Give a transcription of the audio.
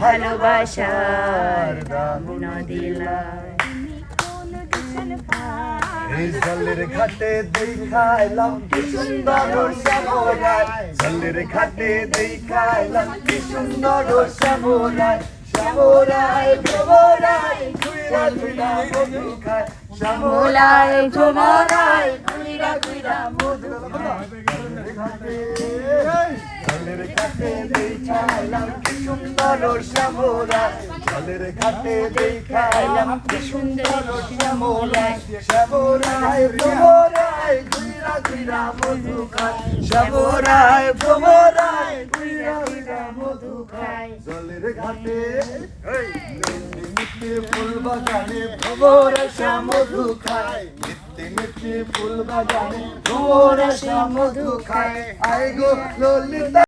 ভালোবাসার দামনা দিলাম। এই জলের ঘাটে দেখাইলাম কি সুন্দর শ্যামরায়, জলের ঘাটে দেখাইলাম কি সুন্দর শ্যামরায়, শ্যামরায় ভ্রমরায় ঘুইরা ঘুইরা মধু খায়, শ্যামরায় ভ্রমরায় ঘুইরা ঘুইরা মধু খায়। জলের ঘাটে দেখাইলাম কি সুন্দর শ্যামরায়, জলের ঘাটে দেখাইলাম কি সুন্দর শ্যামরায়, শ্যামরায় ভ্রমরায় ঘুইরা ঘুইরা মধু খায়, শ্যামরায় ভ্রমরায় ঘুইরা ঘুইরা মধু খায়। জলের ঘাটে মিষ্টি মিষ্টি ফুল বাগানে ভ্রমরা শ্যাম মধু খায়, মিষ্টি মিষ্টি ফুল বাগানে ভ্রমরা শ্যাম মধু খায়। আয় গো ললিতা